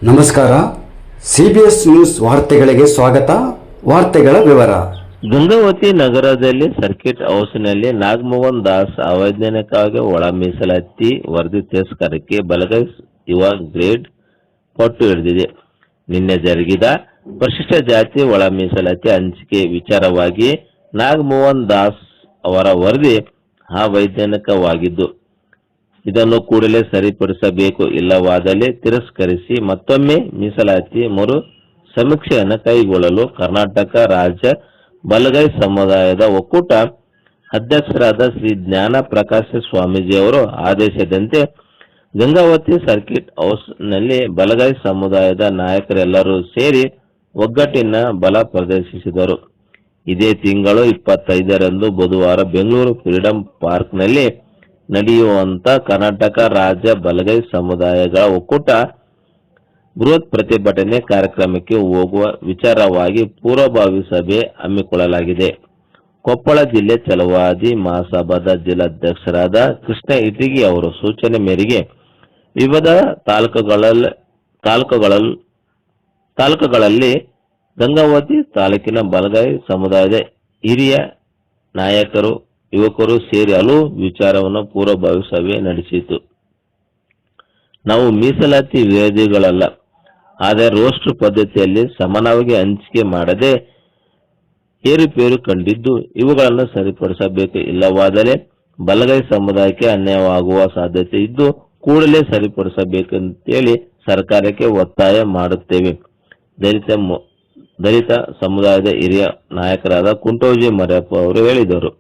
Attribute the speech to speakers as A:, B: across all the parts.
A: ನಮಸ್ಕಾರ. CBS news ವಾರ್ತೆಗಳಿಗೆ ಸ್ವಾಗತ. ವಾರ್ತೆಗಳ ವಿವರ.
B: ಗಂಗಾವತಿ ನಗರದಲ್ಲಿ ಸರ್ಕಿಟ್ ಹೌಸ್ನಲ್ಲಿ ನಾಗಮೋಹನ್ ದಾಸ್ ಅವೈಜ್ಞಾನಿಕವಾಗಿ ಒಳ ಮೀಸಲಾತಿ ವರದಿ ತಿರಸ್ಕಾರಕ್ಕೆ ಬಲಗೈ ಯುವ ಗ್ರೇಡ್ ಪಟ್ಟು ಹಿಡಿದಿದೆ. ನಿನ್ನೆ ಜರುಗಿದ ಪರಿಶಿಷ್ಟ ಜಾತಿ ಒಳ ಮೀಸಲಾತಿ ಹಂಚಿಕೆ ವಿಚಾರವಾಗಿ ನಾಗಮೋಹನ್ ದಾಸ್ ಅವರ ವರದಿ ಅವೈಜ್ಞಾನಿಕವಾಗಿದ್ದು, ಇದನ್ನು ಕೂಡಲೇ ಸರಿಪಡಿಸಬೇಕು, ಇಲ್ಲವಾದಲ್ಲಿ ತಿರಸ್ಕರಿಸಿ ಮತ್ತೊಮ್ಮೆ ಮೀಸಲಾತಿ ಮರು ಸಮೀಕ್ಷೆಯನ್ನು ಕೈಗೊಳ್ಳಲು ಕರ್ನಾಟಕ ರಾಜ್ಯ ಬಲಗೈ ಸಮುದಾಯದ ಒಕ್ಕೂಟ ಅಧ್ಯಕ್ಷರಾದ ಶ್ರೀ ಜ್ಞಾನ ಪ್ರಕಾಶ ಸ್ವಾಮೀಜಿಯವರು ಆದೇಶದಂತೆ ಗಂಗಾವತಿ ಸರ್ಕಿಟ್ ಹೌಸ್ನಲ್ಲಿ ಬಲಗೈ ಸಮುದಾಯದ ನಾಯಕರೆಲ್ಲರೂ ಸೇರಿ ಒಗ್ಗಟ್ಟಿನ ಬಲ ಪ್ರದರ್ಶಿಸಿದರು. ಇದೇ ತಿಂಗಳು 25ರಂದು ಬುಧವಾರ ಬೆಂಗಳೂರು ಫ್ರೀಡಂ ಪಾರ್ಕ್ನಲ್ಲಿ ನಡೆಯುವಂತ ಕರ್ನಾಟಕ ರಾಜ್ಯ ಬಲಗೈ ಸಮುದಾಯಗಳ ಒಕ್ಕೂಟ ಬೃಹತ್ ಪ್ರತಿಭಟನೆ ಕಾರ್ಯಕ್ರಮಕ್ಕೆ ಹೋಗುವ ವಿಚಾರವಾಗಿ ಪೂರ್ವಭಾವಿ ಸಭೆ ಹಮ್ಮಿಕೊಳ್ಳಲಾಗಿದೆ. ಕೊಪ್ಪಳ ಜಿಲ್ಲೆ ಛಲವಾದಿ ಮಹಾಸಭಾದ ಜಿಲ್ಲಾಧ್ಯಕ್ಷರಾದ ಕೃಷ್ಣ ಇಟಗಿ ಅವರ ಸೂಚನೆ ಮೇರೆಗೆ ವಿವಿಧ ತಾಲೂಕುಗಳಲ್ಲಿ ಗಂಗಾವತಿ ತಾಲೂಕಿನ ಬಲಗೈ ಸಮುದಾಯದ ಹಿರಿಯ ನಾಯಕರು, ಯುವಕರು ಸೇರಿ ಹಲವು ವಿಚಾರವನ್ನು ಪೂರ್ವಭಾವಿ ಸಭೆ ನಡೆಸಿತು. ನಾವು ಮೀಸಲಾತಿ ವಿರೋಧಿಗಳಲ್ಲ, ಆದರೆ ರೋಸ್ಟರ್ ಪದ್ಧತಿಯಲ್ಲಿ ಸಮಾನವಾಗಿ ಹಂಚಿಕೆ ಮಾಡದೆ ಏರುಪೇರು ಕಂಡಿದ್ದು, ಇವುಗಳನ್ನು ಸರಿಪಡಿಸಬೇಕು, ಇಲ್ಲವಾದರೆ ಬಲಗೈ ಸಮುದಾಯಕ್ಕೆ ಅನ್ಯಾಯವಾಗುವ ಸಾಧ್ಯತೆ ಇದ್ದು ಕೂಡಲೇ ಸರಿಪಡಿಸಬೇಕಂತೇಳಿ ಸರ್ಕಾರಕ್ಕೆ ಒತ್ತಾಯ ಮಾಡುತ್ತೇವೆ. ದಲಿತ ಸಮುದಾಯದ ಹಿರಿಯ ನಾಯಕರಾದ ಕುಂಟೋಜಿ ಮರಿಯಪ್ಪ ಅವರು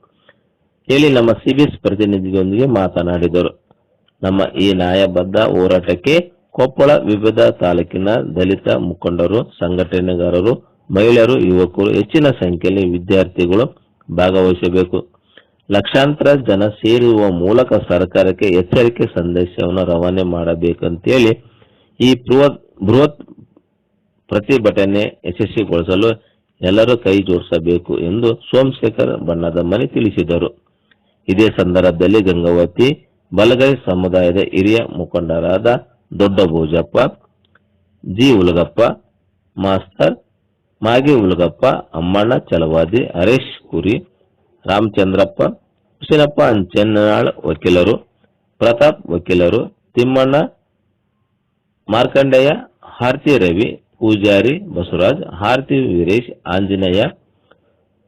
B: ಹೇಳಿ ನಮ್ಮ CBS ಪ್ರತಿನಿಧಿಗಳೊಂದಿಗೆ ಮಾತನಾಡಿದರು. ನಮ್ಮ ಈ ನ್ಯಾಯಬದ್ಧ ಹೋರಾಟಕ್ಕೆ ಕೊಪ್ಪಳ ವಿವಿಧ ತಾಲೂಕಿನ ದಲಿತ ಮುಖಂಡರು, ಸಂಘಟನೆಗಾರರು, ಮಹಿಳೆಯರು, ಯುವಕರು, ಹೆಚ್ಚಿನ ಸಂಖ್ಯೆಯಲ್ಲಿ ವಿದ್ಯಾರ್ಥಿಗಳು ಭಾಗವಹಿಸಬೇಕು. ಲಕ್ಷಾಂತರ ಜನ ಸೇರುವ ಮೂಲಕ ಸರ್ಕಾರಕ್ಕೆ ಎಚ್ಚರಿಕೆ ಸಂದೇಶವನ್ನು ರವಾನೆ ಮಾಡಬೇಕಂತೇಳಿ ಈ ಬೃಹತ್ ಪ್ರತಿಭಟನೆ ಯಶಸ್ವಿಗೊಳಿಸಲು ಎಲ್ಲರೂ ಕೈ ಜೋಡಿಸಬೇಕು ಎಂದು ಸೋಮಶೇಖರ್ ಬಣ್ಣದ ಮನೆ ತಿಳಿಸಿದರು. ಇದೇ ಸಂದರ್ಭದಲ್ಲಿ ಗಂಗಾವತಿ ಬಲಗೈ ಸಮುದಾಯದ ಹಿರಿಯ ಮುಖಂಡರಾದ ದೊಡ್ಡ ಭೋಜಪ್ಪ, ಜಿ ಉಲಗಪ್ಪ ಮಾಸ್ತರ್, ಮಾಗಿ ಉಲಗಪ್ಪ, ಅಮ್ಮಣ್ಣ ಛಲವಾದಿ, ಹರೇಶ್ ಕುರಿ, ರಾಮಚಂದ್ರಪ್ಪ, ಹುಸೇನಪ್ಪ ಅಂಚೆನ್ನಾಳ್ ವಕೀಲರು, ಪ್ರತಾಪ್ ವಕೀಲರು, ತಿಮ್ಮಣ್ಣ ಮಾರ್ಕಂಡೇಯ, ಆರ್ತಿ ರವಿ, ಪೂಜಾರಿ ಬಸವರಾಜ್, ಆರ್ತಿ ವೀರೇಶ್, ಆಂಜನೇಯ,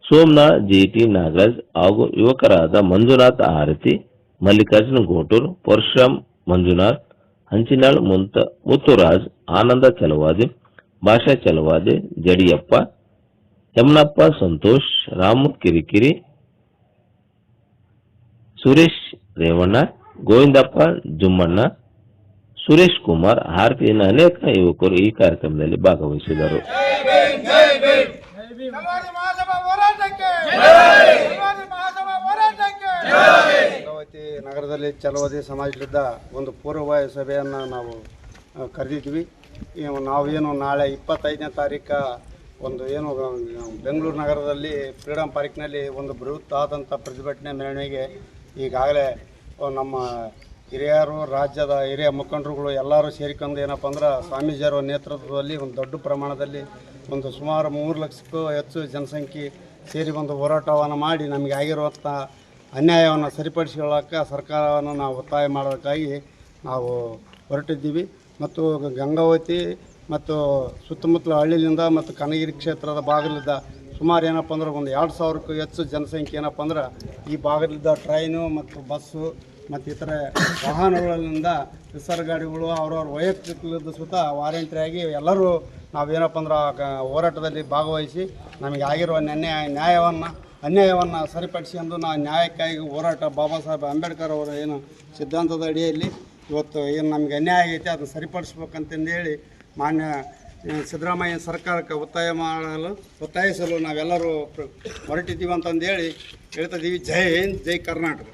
B: ಸೋಮನಾಥ್, GT ನಾಗರಾಜ್ ಹಾಗೂ ಯುವಕರಾದ ಮಂಜುನಾಥ್ ಆರತಿ, ಮಲ್ಲಿಕಾರ್ಜುನ್ ಗೋಟೂರ್, ಪರಶುರಾಮ್ ಮಂಜುನಾಥ್, ಹಂಚಿನಾಳ್ ಮುತ್ತುರಾಜ್, ಆನಂದ ಛಲವಾದಿ, ಭಾಷಾ ಛಲವಾದಿ, ಜಡಿಯಪ್ಪ, ಯಮನಪ್ಪ ಸಂತೋಷ್, ರಾಮು ಕಿರಿಕಿರಿ, ಸುರೇಶ್ ರೇವಣ್ಣ, ಗೋವಿಂದಪ್ಪ ಜುಮ್ಮಣ್ಣ, ಸುರೇಶ್ ಕುಮಾರ್, ಆರ್ತಿನ ಅನೇಕ ಯುವಕರು ಈ ಕಾರ್ಯಕ್ರಮದಲ್ಲಿ ಭಾಗವಹಿಸಿದರು.
C: ಗಂಗಾವತಿ ನಗರದಲ್ಲಿ ಛಲವಾದಿ ಸಮಾಜದ ಒಂದು ಪೂರ್ವಭಾವಿ ಸಭೆಯನ್ನು ನಾವು ಕರೆದಿದ್ವಿ. ನಾವೇನು ನಾಳೆ 25ನೇ ತಾರೀಕು ಬೆಂಗಳೂರು ನಗರದಲ್ಲಿ ಫ್ರೀಡಂ ಪಾರ್ಕ್ನಲ್ಲಿ ಒಂದು ಬೃಹತ್ ಆದಂಥ ಪ್ರತಿಭಟನೆ ಮೆರವಣಿಗೆ ಈಗಾಗಲೇ ನಮ್ಮ ಹಿರಿಯರು, ರಾಜ್ಯದ ಹಿರಿಯ ಮುಖಂಡರುಗಳು ಎಲ್ಲರೂ ಸೇರಿಕೊಂಡು ಏನಪ್ಪ ಅಂದ್ರೆ ಸ್ವಾಮೀಜಿಯವರ ನೇತೃತ್ವದಲ್ಲಿ ಒಂದು ದೊಡ್ಡ ಪ್ರಮಾಣದಲ್ಲಿ ಸುಮಾರು 3 ಲಕ್ಷಕ್ಕೂ ಹೆಚ್ಚು ಜನಸಂಖ್ಯೆ ಸೇರಿ ಒಂದು ಹೋರಾಟವನ್ನು ಮಾಡಿ ನಮಗೆ ಆಗಿರುವಂಥ ಅನ್ಯಾಯವನ್ನು ಸರಿಪಡಿಸಿಕೊಳ್ಳೋಕ್ಕೆ ಸರ್ಕಾರವನ್ನು ನಾವು ಒತ್ತಾಯ ಮಾಡೋದಕ್ಕಾಗಿ ನಾವು ಹೊರಟಿದ್ದೀವಿ. ಮತ್ತು ಗಂಗಾವತಿ ಮತ್ತು ಸುತ್ತಮುತ್ತಲ ಹಳ್ಳಿಯಿಂದ ಮತ್ತು ಕನಗಿರಿ ಕ್ಷೇತ್ರದ ಭಾಗದಿಂದ ಸುಮಾರು ಏನಪ್ಪ ಅಂದ್ರೆ 2,000ಕ್ಕೂ ಹೆಚ್ಚು ಜನಸಂಖ್ಯೆ ಏನಪ್ಪ ಅಂದ್ರೆ ಈ ಭಾಗದಿಂದ ಟ್ರೈನು ಮತ್ತು ಬಸ್ಸು ಮತ್ತು ಇತರ ವಾಹನಗಳಿಂದ ರಿಸರ್ವ್ ಗಾಡಿಗಳು ಅವ್ರವ್ರ ವೈಯಕ್ತಿಕ ಸುತ್ತ ವಾರಂಟಿಯಾಗಿ ಎಲ್ಲರೂ ನಾವೇನಪ್ಪ ಅಂದ್ರೆ ಹೋರಾಟದಲ್ಲಿ ಭಾಗವಹಿಸಿ ನಮಗೆ ಆಗಿರುವ ಅನ್ಯಾಯವನ್ನು ಸರಿಪಡಿಸಿಕೊಂಡು ನಾವು ನ್ಯಾಯಕ್ಕಾಗಿ ಹೋರಾಟ ಬಾಬಾ ಸಾಹೇಬ್ ಅಂಬೇಡ್ಕರ್ ಅವರ ಸಿದ್ಧಾಂತದ ಅಡಿಯಲ್ಲಿ ಇವತ್ತು ನಮಗೆ ಅನ್ಯಾಯ ಆಗೈತೆ ಅದನ್ನು ಸರಿಪಡಿಸ್ಬೇಕಂತಂದೇಳಿ ಮಾನ್ಯ ಸಿದ್ದರಾಮಯ್ಯ ಸರ್ಕಾರಕ್ಕೆ ಒತ್ತಾಯಿಸಲು ನಾವೆಲ್ಲರೂ ಹೊರಟಿದ್ದೀವಿ ಅಂತಂದೇಳಿ ಹೇಳ್ತಿದ್ದೀವಿ. ಜೈ ಹಿಂದ್, ಜೈ ಕರ್ನಾಟಕ.